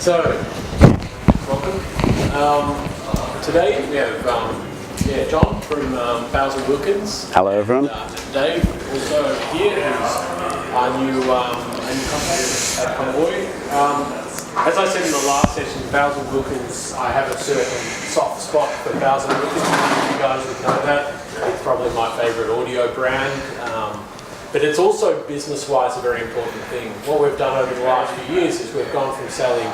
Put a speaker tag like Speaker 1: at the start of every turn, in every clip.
Speaker 1: So, welcome. Today we have John from Bowles & Wilkins.
Speaker 2: Hello everyone.
Speaker 1: And Dave also here, who's our new company at Convoy. As I said in the last session, Bowles & Wilkins, I have a certain soft spot for Bowles & Wilkins. You guys would know that. It's probably my favourite audio brand. But it's also business-wise a very important thing. What we've done over the last few years is we've gone from selling,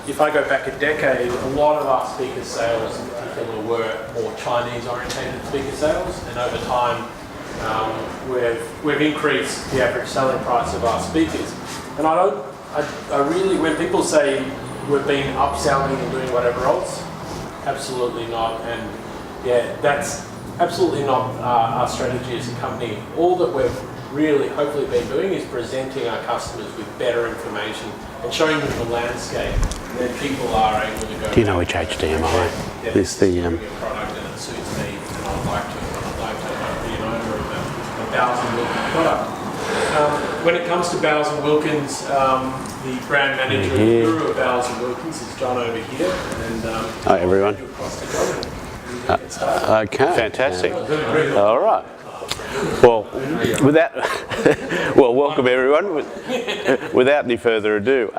Speaker 1: if I go back a decade, a lot of our speaker sales in particular were more Chinese-orientated speaker sales, and over time we've increased the average selling price of our speakers. And I really, when people say we've been upselling and doing whatever else, absolutely not. And yeah, that's absolutely not our strategy as a company. All that we've really hopefully been doing is presenting our customers with better information and showing them the landscape. And then people are able to go.
Speaker 2: Do you know which HDMI is the
Speaker 1: product and it suits me, and I'd like to be an owner of a Bowles & Wilkins product. When it comes to Bowles & Wilkins, the brand manager and guru of Bowles & Wilkins is John over here. And
Speaker 2: hi everyone. Okay, fantastic. All right. Well, welcome everyone. Without any further ado,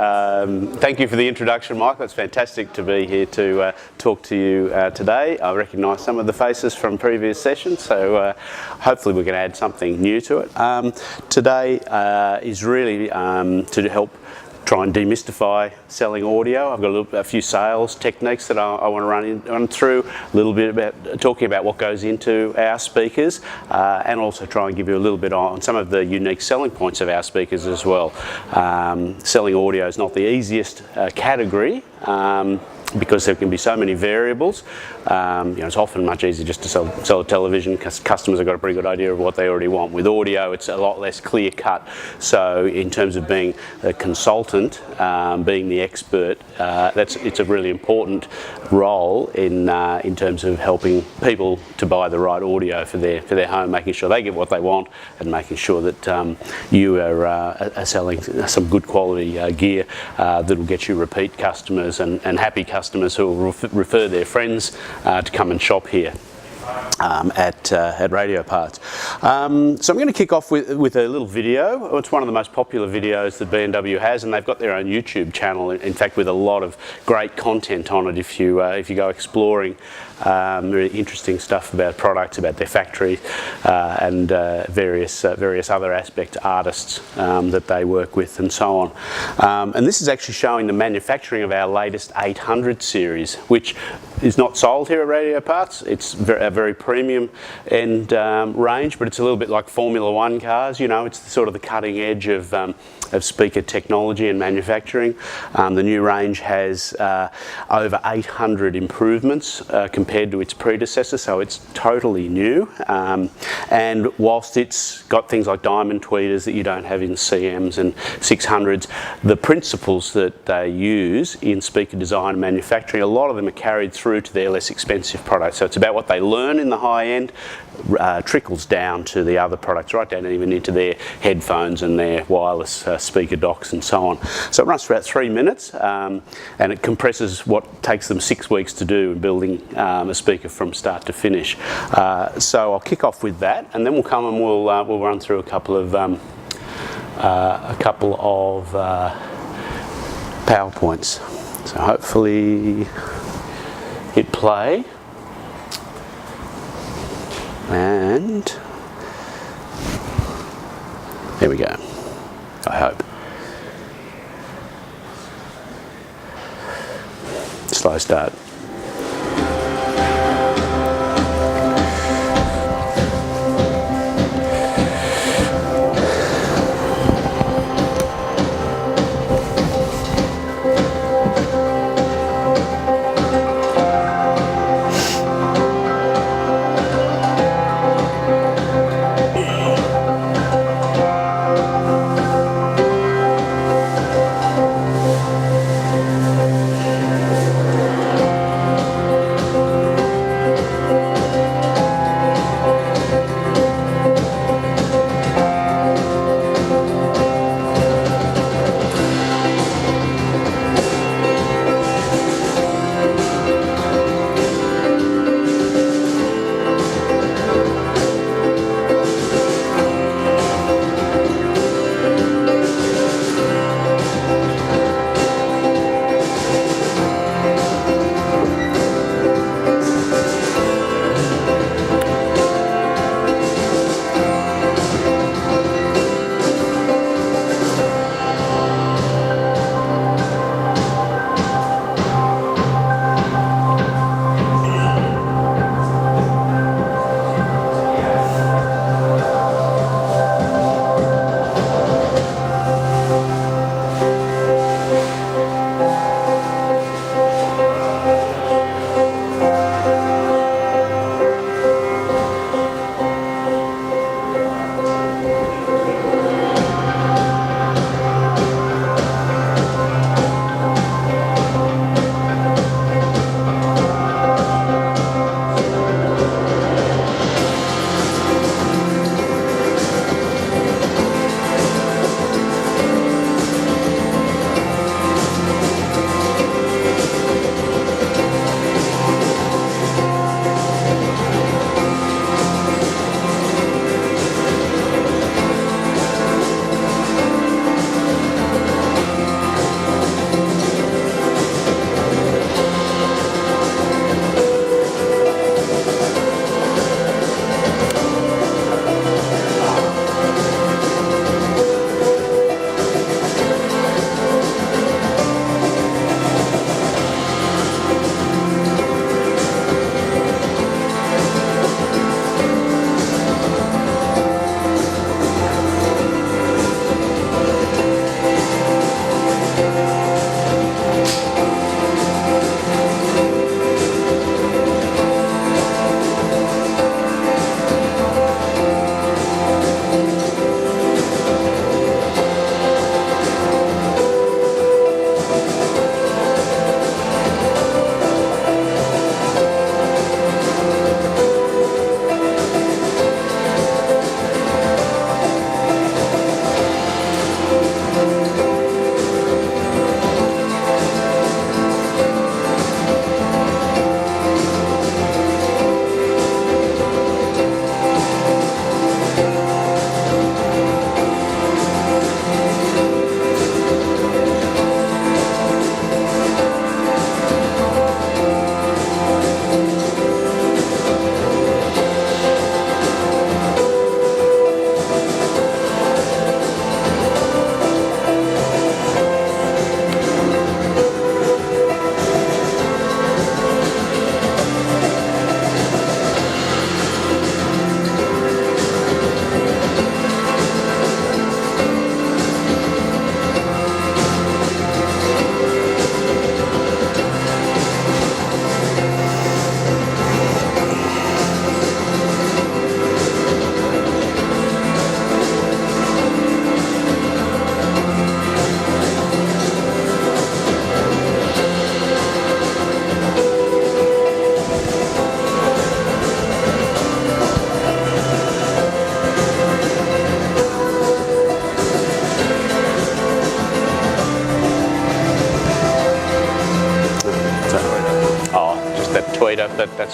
Speaker 2: thank you for the introduction, Michael. It's fantastic to be here to talk to you today. I recognise some of the faces from previous sessions, so hopefully we can add something new to it. Today is really to help try and demystify selling audio. I've got a few sales techniques that I want to run through, a little bit about talking about what goes into our speakers, and also try and give you a little bit on some of the unique selling points of our speakers as well. Selling audio is not the easiest category, because there can be so many variables. It's often much easier just to sell a television because customers have got a pretty good idea of what they already want. With audio, it's a lot less clear cut. So in terms of being a consultant, being the expert, it's a really important role in terms of helping people to buy the right audio for their home, making sure they get what they want, and making sure that you are selling some good quality gear that will get you repeat customers and happy customers who will refer their friends to come and shop here at Radio Parts. So I'm going to kick off with a little video. It's one of the most popular videos that B&W has, and they've got their own YouTube channel, in fact, with a lot of great content on it if you go exploring. Really interesting stuff about products, about their factory, and various other aspects, artists that they work with, and so on. And this is actually showing the manufacturing of our latest 800 series, which is not sold here at Radio Parts. It's a very premium end range, but it's a little bit like Formula One cars. You know, it's sort of the cutting edge of speaker technology and manufacturing. The new range has over 800 improvements compared to its predecessor, so it's totally new. And whilst it's got things like diamond tweeters that you don't have in CMs and 600s, the principles that they use in speaker design and manufacturing, a lot of them are carried through to their less expensive products. So it's about what they learn in the high end, trickles down to the other products, right down even into their headphones and their wireless speaker docks and so on. So it runs for about 3 minutes, and it compresses what takes them 6 weeks to do in building a speaker from start to finish. So I'll kick off with that, and then we'll come and we'll run through a couple of PowerPoints. So hopefully hit play. And there we go, I hope. Slow start.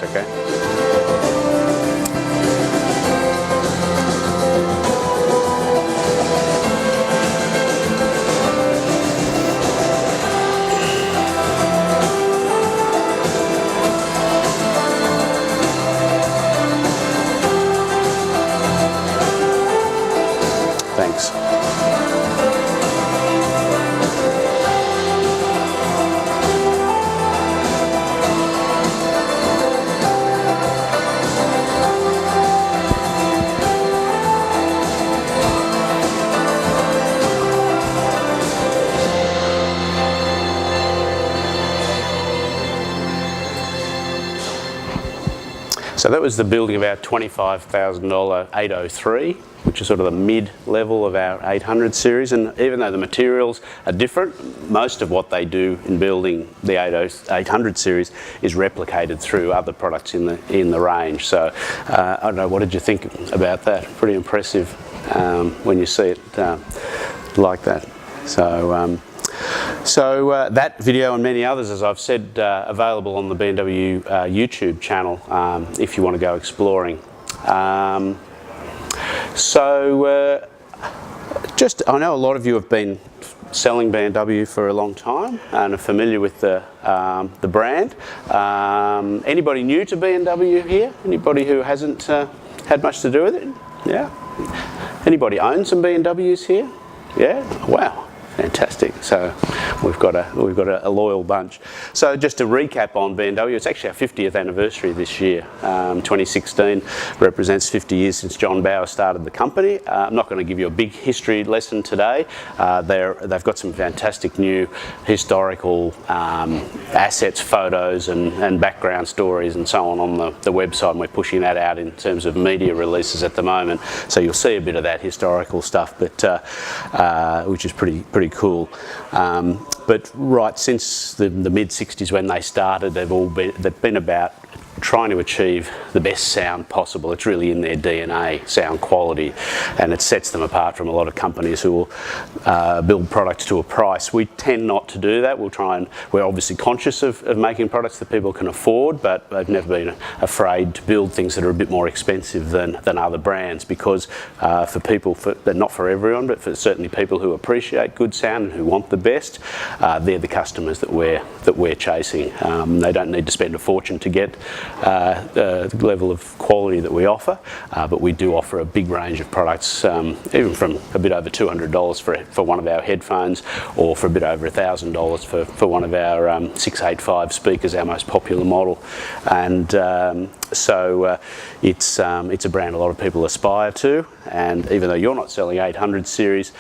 Speaker 2: That's okay. Thanks. So that was the building of our $25,000 803, which is sort of the mid-level of our 800 series. And even though the materials are different, most of what they do in building the 800 series is replicated through other products in the range. So I don't know, what did you think about that? Pretty impressive when you see it like that. So that video and many others, as I've said, available on the B&W YouTube channel if you want to go exploring. I know a lot of you have been selling B&W for a long time and are familiar with the brand. Anybody new to B&W here? Anybody who hasn't had much to do with it? Yeah. Anybody own some B&Ws here? Yeah. Wow. Fantastic. So we've got a loyal bunch. So just to recap on B&W, it's actually our 50th anniversary this year. 2016 represents 50 years since John Bauer started the company. I'm not going to give you a big history lesson today. They've got some fantastic new historical assets, photos and background stories and so on the website, and we're pushing that out in terms of media releases at the moment. So you'll see a bit of that historical stuff, but which is pretty cool. But right since the mid-60s when they started, they've been about trying to achieve the best sound possible. It's really in their DNA, sound quality, and it sets them apart from a lot of companies who will build products to a price. We tend not to do that. We're obviously conscious of making products that people can afford, but they've never been afraid to build things that are a bit more expensive than other brands, because for people, they're not for everyone, but for certainly people who appreciate good sound and who want the best, they're the customers that we're chasing. They don't need to spend a fortune to get the level of quality that we offer, but we do offer a big range of products, even from a bit over $200 for one of our headphones, or for a bit over $1,000 for one of our 685 speakers, our most popular model. And so it's a brand a lot of people aspire to, and even though you're not selling 800 series,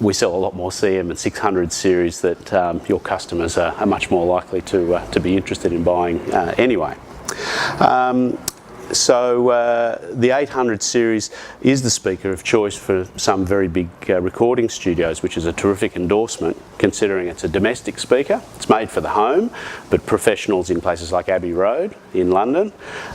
Speaker 2: we sell a lot more CM and 600 series that your customers are much more likely to be interested in buying anyway. So the 800 series is the speaker of choice for some very big recording studios, which is a terrific endorsement considering it's a domestic speaker. It's made for the home, but professionals in places like Abbey Road in London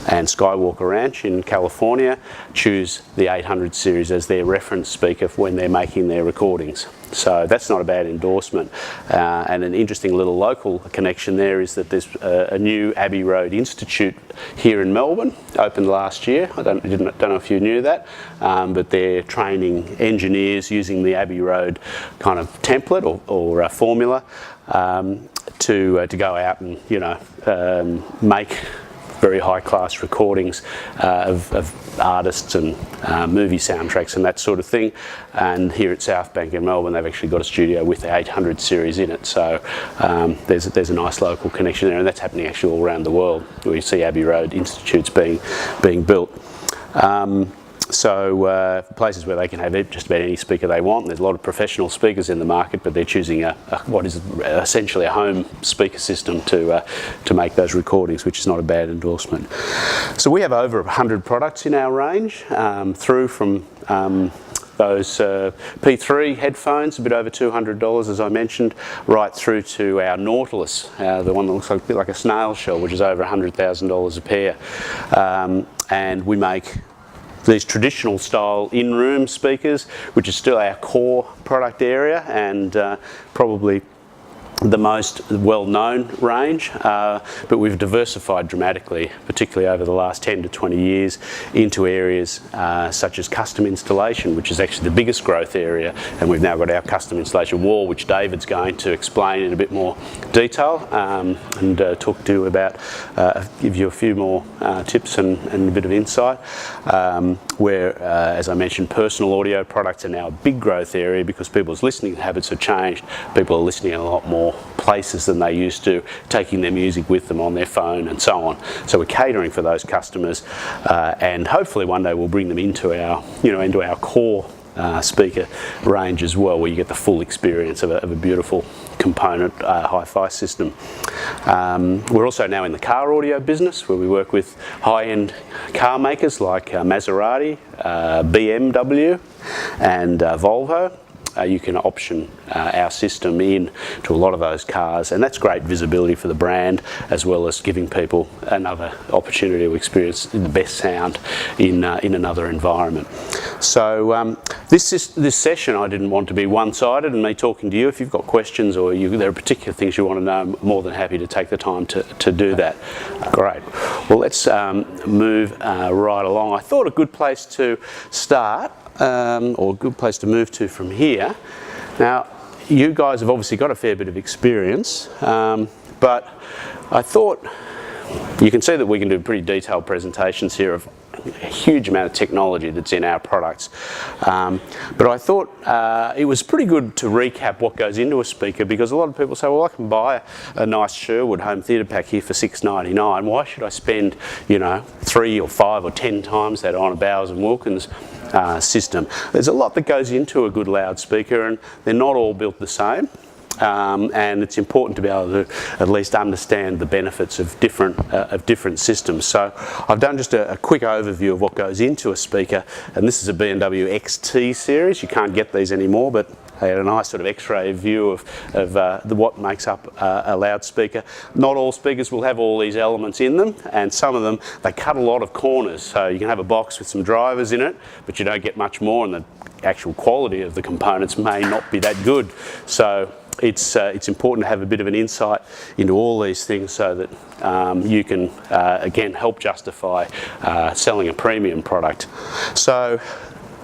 Speaker 2: and Skywalker Ranch in California choose the 800 series as their reference speaker when they're making their recordings. So that's not a bad endorsement. And an interesting little local connection there is that there's a new Abbey Road Institute here in Melbourne, opened last year. I don't know if you knew that, but they're training engineers using the Abbey Road kind of template or formula to go out and make very high-class recordings of artists and movie soundtracks and that sort of thing. And here at South Bank in Melbourne, they've actually got a studio with the 800 series in it. So there's a nice local connection there, and that's happening actually all around the world. We see Abbey Road Institutes being built. So places where they can have just about any speaker they want. There's a lot of professional speakers in the market, but they're choosing what is essentially a home speaker system to make those recordings, which is not a bad endorsement. So we have over 100 products in our range, through from those P3 headphones, a bit over $200 as I mentioned, right through to our Nautilus, the one that looks like a bit like a snail shell, which is over $100,000 a pair. And we make these traditional style in-room speakers, which is still our core product area, and probably the most well-known range, but we've diversified dramatically, particularly over the last 10 to 20 years, into areas such as custom installation, which is actually the biggest growth area, and we've now got our custom installation wall, which David's going to explain in a bit more detail and talk to you about, give you a few more tips and a bit of insight, where, as I mentioned, personal audio products are now a big growth area because people's listening habits have changed. People are listening a lot more places than they used to, taking their music with them on their phone and so on. So we're catering for those customers, and hopefully one day we'll bring them into our, into our core speaker range as well, where you get the full experience of a beautiful component hi-fi system. We're also now in the car audio business, where we work with high-end car makers like Maserati, BMW and Volvo. You can option our system in to a lot of those cars, and that's great visibility for the brand, as well as giving people another opportunity to experience the best sound in another environment. So this session, I didn't want to be one-sided and me talking to you. If you've got questions or there are particular things you want to know, I'm more than happy to take the time to do that. Great. Well, let's move right along. I thought a good place to start, or a good place to move to from here. Now, you guys have obviously got a fair bit of experience, but I thought you can see that we can do pretty detailed presentations here of a huge amount of technology that's in our products. But I thought it was pretty good to recap what goes into a speaker, because a lot of people say, well, I can buy a nice Sherwood home theatre pack here for $6.99. Why should I spend, 3 or 5 or 10 times that on a Bowers & Wilkins system? There's a lot that goes into a good loudspeaker, and they're not all built the same. And it's important to be able to at least understand the benefits of different systems. So I've done just a quick overview of what goes into a speaker, and this is a B&W XT series. You can't get these anymore, but they had a nice sort of X-ray view of what makes up a loudspeaker. Not all speakers will have all these elements in them, and some of them, they cut a lot of corners. So you can have a box with some drivers in it, but you don't get much more, and the actual quality of the components may not be that good. So it's important to have a bit of an insight into all these things, so that you can again help justify selling a premium product. So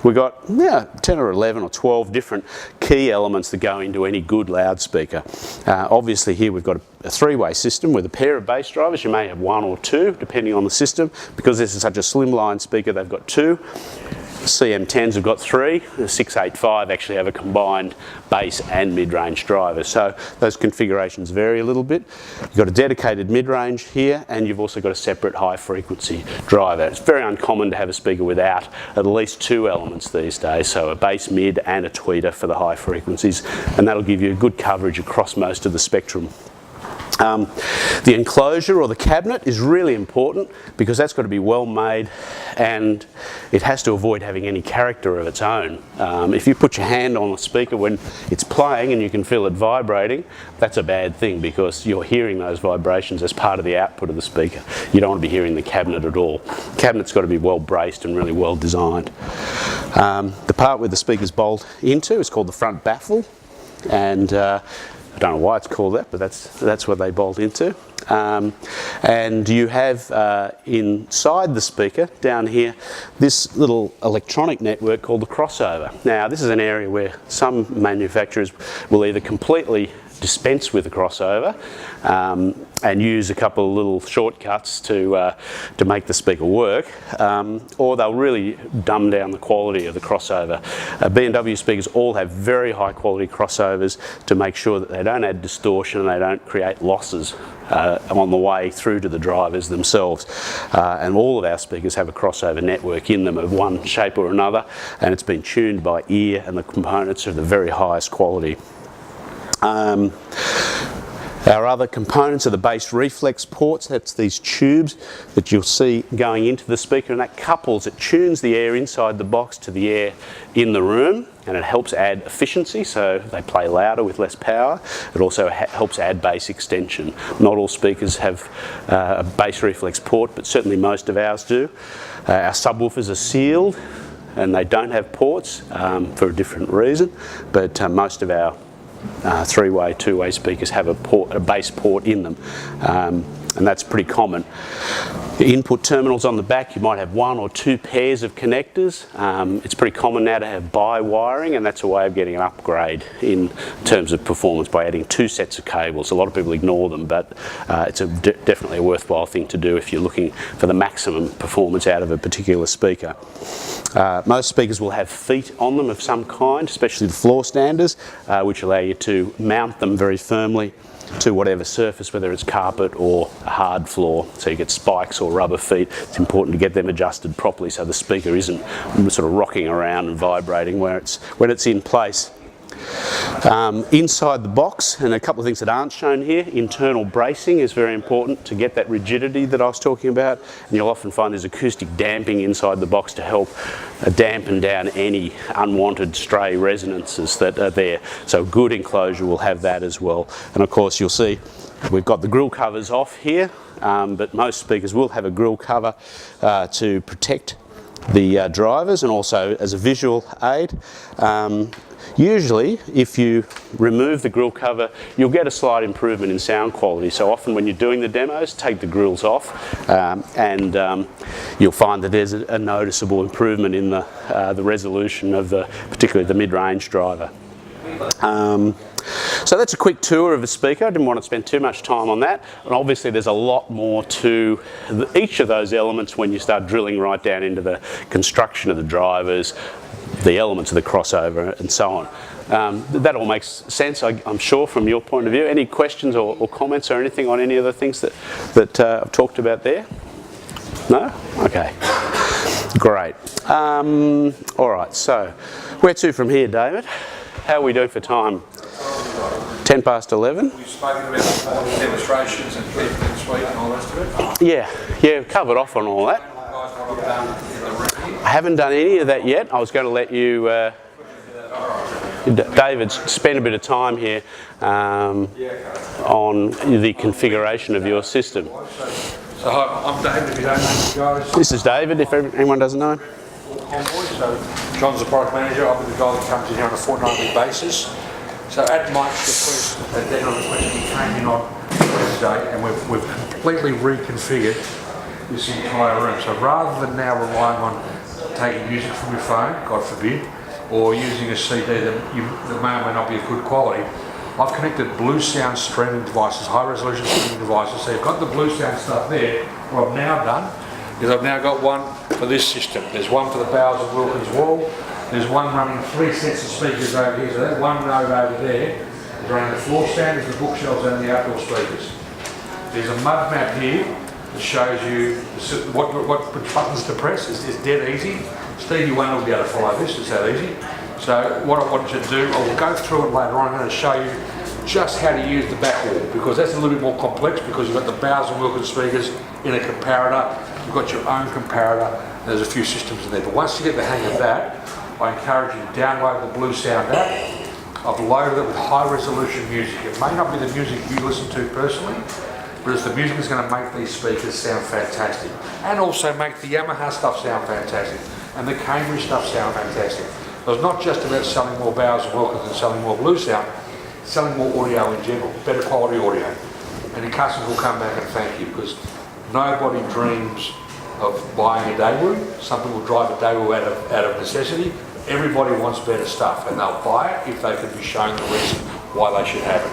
Speaker 2: we've got 10 or 11 or 12 different key elements that go into any good loudspeaker. Obviously here we've got a three-way system with a pair of bass drivers. You may have 1 or 2 depending on the system. Because this is such a slimline speaker, they've got 2. CM10s have got 3. The 685 actually have a combined bass and mid-range driver. So those configurations vary a little bit. You've got a dedicated mid-range here, and you've also got a separate high-frequency driver. It's very uncommon to have a speaker without at least 2 elements these days, so a bass mid and a tweeter for the high frequencies, and that'll give you good coverage across most of the spectrum. The enclosure or the cabinet is really important, because that's got to be well made, and it has to avoid having any character of its own. If you put your hand on a speaker when it's playing and you can feel it vibrating, that's a bad thing, because you're hearing those vibrations as part of the output of the speaker. You don't want to be hearing the cabinet at all. The cabinet's got to be well braced and really well designed. The part where the speakers bolt into is called the front baffle, and I don't know why it's called that, but that's what they bolt into. And you have inside the speaker down here this little electronic network called the crossover. Now this is an area where some manufacturers will either completely dispense with the crossover and use a couple of little shortcuts to make the speaker work, or they'll really dumb down the quality of the crossover. B&W speakers all have very high quality crossovers to make sure that they don't add distortion and they don't create losses on the way through to the drivers themselves. And all of our speakers have a crossover network in them of one shape or another, and it's been tuned by ear, and the components are of the very highest quality. Our other components are the bass reflex ports. That's these tubes that you'll see going into the speaker, and that couples, it tunes the air inside the box to the air in the room, and it helps add efficiency, so they play louder with less power. It also helps add bass extension. Not all speakers have a bass reflex port, but certainly most of ours do. Our subwoofers are sealed, and they don't have ports for a different reason, but most of our three-way, two-way speakers have a bass port in them. And that's pretty common. The input terminals on the back, you might have one or two pairs of connectors. It's pretty common now to have bi-wiring, and that's a way of getting an upgrade in terms of performance by adding two sets of cables. A lot of people ignore them, but it's definitely a worthwhile thing to do if you're looking for the maximum performance out of a particular speaker. Most speakers will have feet on them of some kind, especially the floor standers, which allow you to mount them very firmly to whatever surface, whether it's carpet or a hard floor. So you get spikes or rubber feet. It's important to get them adjusted properly so the speaker isn't sort of rocking around and vibrating when it's in place. Inside the box, and a couple of things that aren't shown here, internal bracing is very important to get that rigidity that I was talking about, and you'll often find there's acoustic damping inside the box to help dampen down any unwanted stray resonances that are there. So good enclosure will have that as well. And of course you'll see we've got the grille covers off here, but most speakers will have a grille cover to protect the drivers and also as a visual aid. Usually, if you remove the grille cover, you'll get a slight improvement in sound quality. So often when you're doing the demos, take the grilles off and you'll find that there's a noticeable improvement in the resolution of particularly the mid-range driver. So that's a quick tour of the speaker. I didn't want to spend too much time on that. And obviously there's a lot more to each of those elements when you start drilling right down into the construction of the drivers, the elements of the crossover and so on. That all makes sense, I'm sure, from your point of view. Any questions or comments or anything on any of the things that I've talked about there? No? Okay. Great. All right, so where to from here, David? How are we doing for time? 10 past 11?
Speaker 3: We've spoken about demonstrations and keeping it sweet and all the rest of it.
Speaker 2: Yeah, covered off on all that. I haven't done any of that yet. I was going to let you, David, spend a bit of time here on the configuration of your system.
Speaker 3: So I'm David, if you don't know the guys.
Speaker 2: This is David, if anyone doesn't know.
Speaker 3: So John's the product manager. I'll be the guy that comes in here on a fortnightly basis. So at Mike's request, and then on request, we came in on Wednesday and we've completely reconfigured this entire room. So rather than now relying on taking music from your phone, God forbid, or using a CD that may or may not be of good quality, I've connected Bluesound streaming devices, high resolution streaming devices. So you've got the Bluesound stuff there. What I've now done is I've now got one for this system. There's one for the Bowers of Wilkins wall. There's one running 3 sets of speakers over here. So that one node over there is running the floor stand, there's the bookshelves and the outdoor speakers. There's a mud map here that shows you what buttons to press. It's dead easy. Stevie Wonder will be able to follow this, it's that easy. So what I want you to do, I will go through it later on. I'm going to show you just how to use the back wall, because that's a little bit more complex because you've got the Bowers and Wilkins speakers in a comparator, you've got your own comparator, there's a few systems in there. But once you get the hang of that, I encourage you to download the Bluesound app. I've loaded it with high resolution music. It may not be the music you listen to personally, but it's the music that's going to make these speakers sound fantastic. And also make the Yamaha stuff sound fantastic. And the Cambridge stuff sound fantastic. So it's not just about selling more Bowers and Wilkins and selling more Bluesound, it's selling more audio in general, better quality audio. And your customers will come back and thank you, because nobody dreams of buying a Daewoo. Some people drive a Daewoo out of necessity. Everybody wants better stuff, and they'll buy it if they can be shown the reason why they should have it.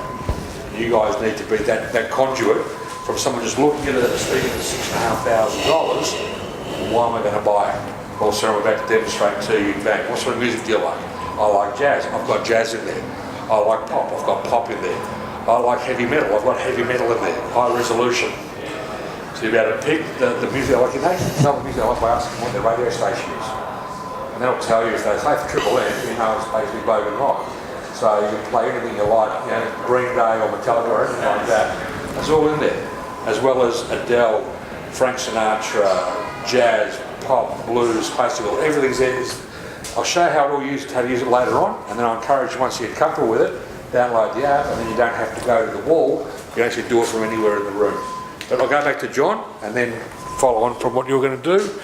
Speaker 3: You guys need to be that conduit from someone just looking at it at a speaker for $6,500. Why am I going to buy it? Also, I'm about to demonstrate to you back. What sort of music do you like? I like jazz. I've got jazz in there. I like pop. I've got pop in there. I like heavy metal. I've got heavy metal in there. High resolution. So you'll be able to pick the music I like. You know the music I like by asking what their radio station is. And they'll tell you, if they say Triple M, you know it's basically Bogan Rock. So you can play anything you like, you know, Green Day or Metallica or anything like that. It's all in there. As well as Adele, Frank Sinatra, jazz, pop, blues, classical, everything's there. I'll show you how to use it later on, and then I'll encourage you, once you get comfortable with it, download the app, and then you don't have to go to the wall. You can actually do it from anywhere in the room. But I'll go back to John and then follow on from what you're going to do.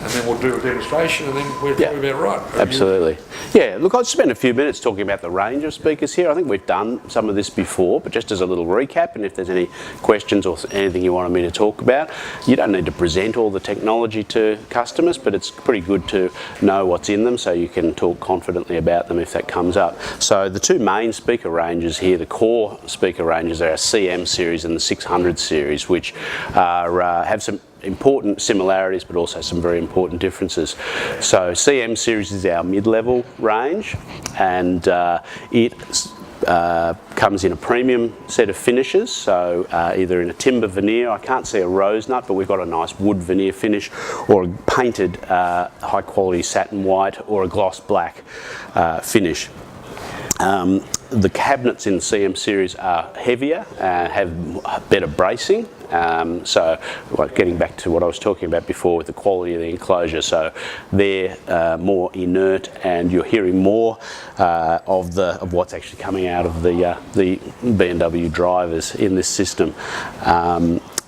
Speaker 3: and then we'll do a demonstration, and then we're
Speaker 2: Yeah.
Speaker 3: probably about right.
Speaker 2: Absolutely. Yeah, look, I'll spend a few minutes talking about the range of speakers here. I think we've done some of this before, but just as a little recap, and if there's any questions or anything you wanted me to talk about, you don't need to present all the technology to customers, but it's pretty good to know what's in them so you can talk confidently about them if that comes up. So the two main speaker ranges here, the core speaker ranges, are our CM series and the 600 series, which are, have some important similarities but also some very important differences. So CM series is our mid-level range, and it comes in a premium set of finishes, so either in a timber veneer, I can't see a rose nut, but we've got a nice wood veneer finish, or a painted high quality satin white, or a gloss black finish. The cabinets in the CM series are heavier and have better bracing. So getting back to what I was talking about before with the quality of the enclosure, so they're more inert, and you're hearing more of what's actually coming out of the B&W drivers in this system.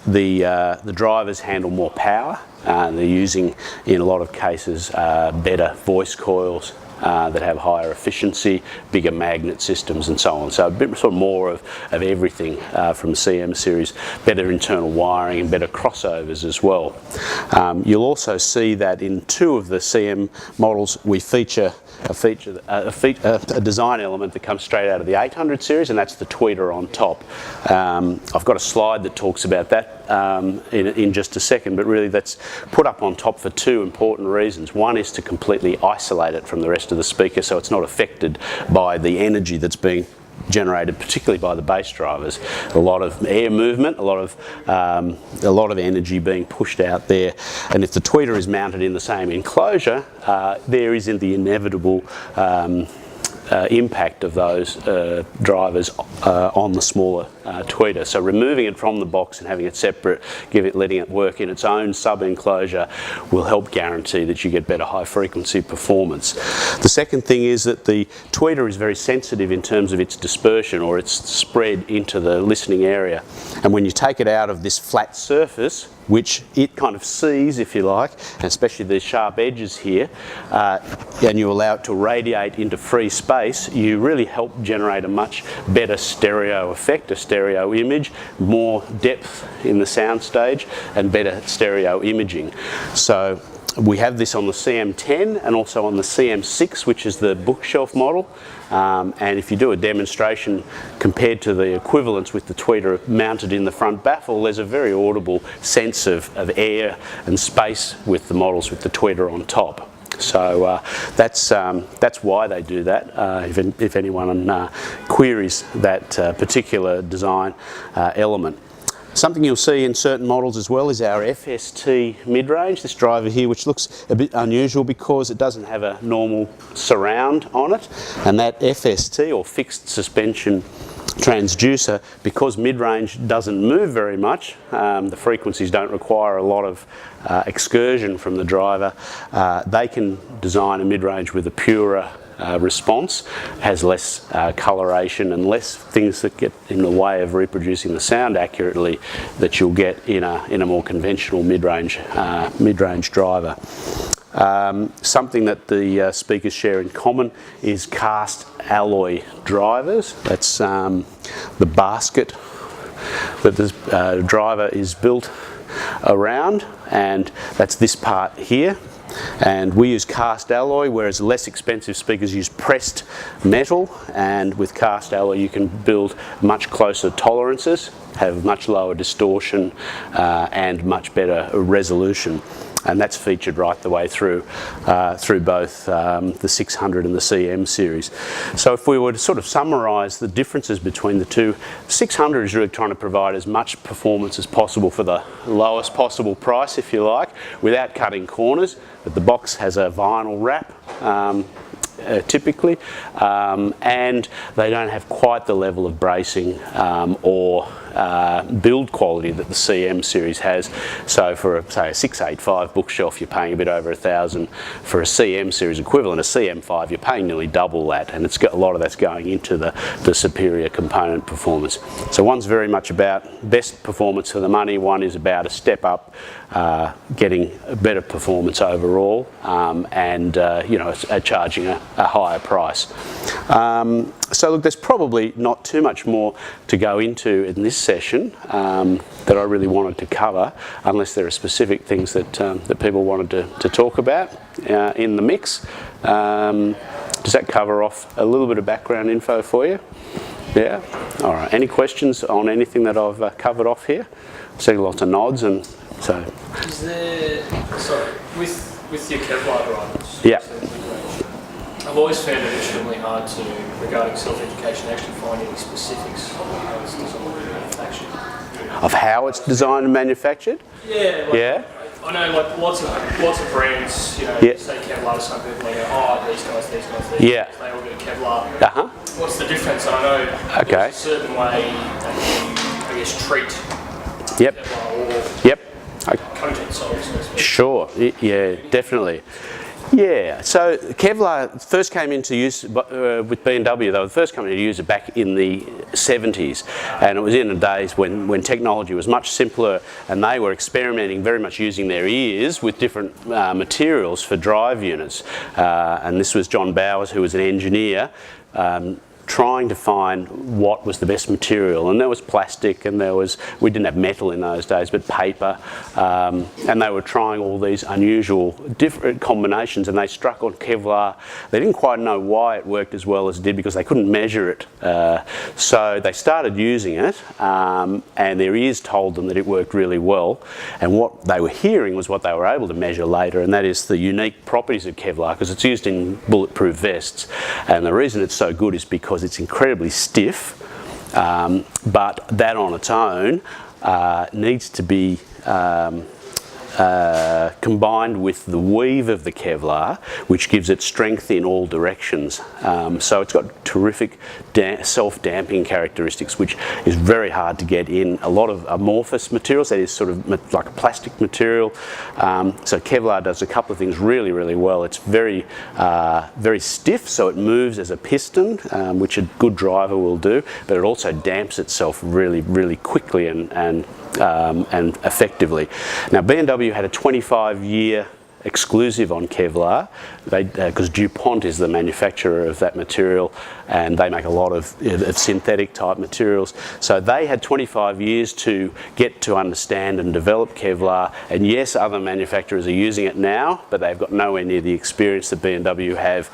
Speaker 2: The drivers handle more power. They're using, in a lot of cases, better voice coils that have higher efficiency, bigger magnet systems and so on. So a bit sort of more of everything from the CM series, better internal wiring and better crossovers as well. You'll also see that in two of the CM models we feature a design element that comes straight out of the 800 series, and that's the tweeter on top. I've got a slide that talks about that in just a second, but really that's put up on top for two important reasons. One is to completely isolate it from the rest of the speaker so it's not affected by the energy that's being generated, particularly by the bass drivers. A lot of air movement, a lot of energy being pushed out there, and if the tweeter is mounted in the same enclosure, there isn't the inevitable impact of those drivers on the smaller tweeter. So removing it from the box and having it separate, letting it work in its own sub-enclosure, will help guarantee that you get better high frequency performance. The second thing is that the tweeter is very sensitive in terms of its dispersion or its spread into the listening area, and when you take it out of this flat surface, which it kind of sees, if you like, and especially the sharp edges here, and you allow it to radiate into free space, you really help generate a much better stereo effect, a stereo image, more depth in the sound stage, and better stereo imaging. So we have this on the CM10 and also on the CM6, which is the bookshelf model. And if you do a demonstration compared to the equivalents with the tweeter mounted in the front baffle, there's a very audible sense of air and space with the models with the tweeter on top. So that's why they do that, if anyone queries that particular design element. Something you'll see in certain models as well is our FST mid-range, this driver here, which looks a bit unusual because it doesn't have a normal surround on it, and that FST, or fixed suspension transducer, because mid-range doesn't move very much, the frequencies don't require a lot of excursion from the driver, they can design a mid-range with a purer response, has less coloration and less things that get in the way of reproducing the sound accurately that you'll get in a more conventional mid-range driver. Something that the speakers share in common is cast alloy drivers. That's the basket that this driver is built around, and that's this part here. And we use cast alloy, whereas less expensive speakers use pressed metal, and with cast alloy you can build much closer tolerances, have much lower distortion and much better resolution. And that's featured right the way through both the 600 and the CM series. So if we were to sort of summarise the differences between the two, 600 is really trying to provide as much performance as possible for the lowest possible price, if you like, without cutting corners. But the box has a vinyl wrap. Typically, and they don't have quite the level of bracing or build quality that the CM series has. So for say a 685 bookshelf, you're paying a bit over $1,000. For a CM series equivalent, a CM5, you're paying nearly double that, and it's got a lot of that's going into the superior component performance. So one's very much about best performance for the money. One is about a step up, getting a better performance overall, and charging a higher price. So look, there's probably not too much more to go into in this session that I really wanted to cover, unless there are specific things that people wanted to talk about in the mix. Does that cover off a little bit of background info for you? Yeah? All right. Any questions on anything that I've covered off here? I'm seeing lots of nods, and so...
Speaker 1: Is there... Sorry, with your Kevlar drivers...
Speaker 2: Yeah.
Speaker 1: I've always found it extremely hard to, regarding self-education, actually find any specifics of how it's designed and manufactured.
Speaker 2: Of how it's designed and manufactured?
Speaker 1: Yeah. Like,
Speaker 2: Yeah.
Speaker 1: I know, like lots of brands,
Speaker 2: Yeah.
Speaker 1: say Kevlar to some people, they go, oh, these guys,
Speaker 2: Yeah.
Speaker 1: they all get Kevlar.
Speaker 2: Uh-huh.
Speaker 1: What's the difference? I know
Speaker 2: Okay.
Speaker 1: there's a certain way that you, I guess, treat
Speaker 2: Yep.
Speaker 1: Kevlar or
Speaker 2: Yep.
Speaker 1: coating salts, so to speak.
Speaker 2: Sure. Yeah, definitely. Yeah, so Kevlar first came into use with BMW. They were the first company to use it back in the 70s, and it was in the days when technology was much simpler, and they were experimenting very much using their ears with different materials for drive units. And this was John Bowers, who was an engineer, trying to find what was the best material, and there was plastic, and we didn't have metal in those days, but paper, and they were trying all these unusual different combinations, and they struck on Kevlar. They didn't quite know why it worked as well as it did, because they couldn't measure it. So they started using it, and their ears told them that it worked really well, and what they were hearing was what they were able to measure later, and that is the unique properties of Kevlar, because it's used in bulletproof vests, and the reason it's so good is because it's incredibly stiff, but that on its own needs to be combined with the weave of the Kevlar, which gives it strength in all directions. So it's got terrific self-damping characteristics, which is very hard to get in a lot of amorphous materials. That is sort of like a plastic material. So Kevlar does a couple of things really, really well. It's very stiff, so it moves as a piston, which a good driver will do, but it also damps itself really, really quickly and effectively. Now BMW had a 25-year exclusive on Kevlar, because DuPont is the manufacturer of that material, and they make a lot of synthetic type materials. So they had 25 years to get to understand and develop Kevlar, and yes, other manufacturers are using it now, but they've got nowhere near the experience that BMW have.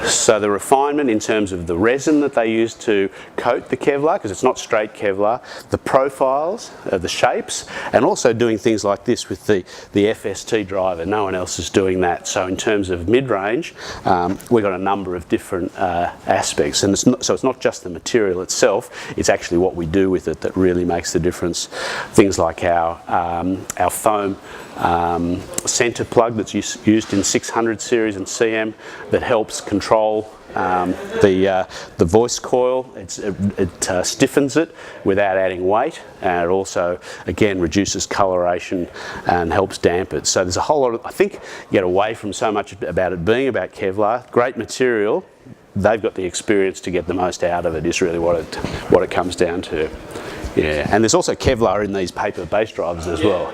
Speaker 2: So the refinement in terms of the resin that they use to coat the Kevlar, because it's not straight Kevlar, the profiles, the shapes, and also doing things like this with the FST driver. No one else is doing that. So in terms of mid-range, we've got a number of different aspects, and so it's not just the material itself, it's actually what we do with it that really makes the difference. Things like our foam centre plug that's used in 600 series and CM that helps control the voice coil. It stiffens it without adding weight, and it also again reduces coloration and helps damp it. So there's a whole lot of, I think you get away from so much about it being about Kevlar. Great material, they've got the experience to get the most out of it is really what it comes down to. Yeah, and there's also Kevlar in these paper base drivers as well.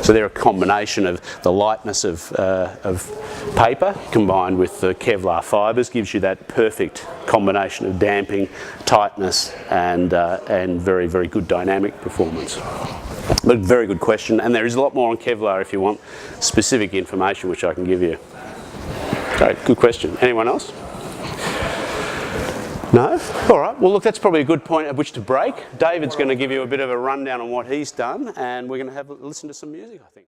Speaker 2: So they're a combination of the lightness of paper combined with the Kevlar fibres, gives you that perfect combination of damping, tightness, and very, very good dynamic performance. But very good question, and there is a lot more on Kevlar if you want specific information, which I can give you. Great, good question. Anyone else? No? All right. Well, look, that's probably a good point at which to break. David's going to give you a bit of a rundown on what he's done, and we're going to have a listen to some music, I think.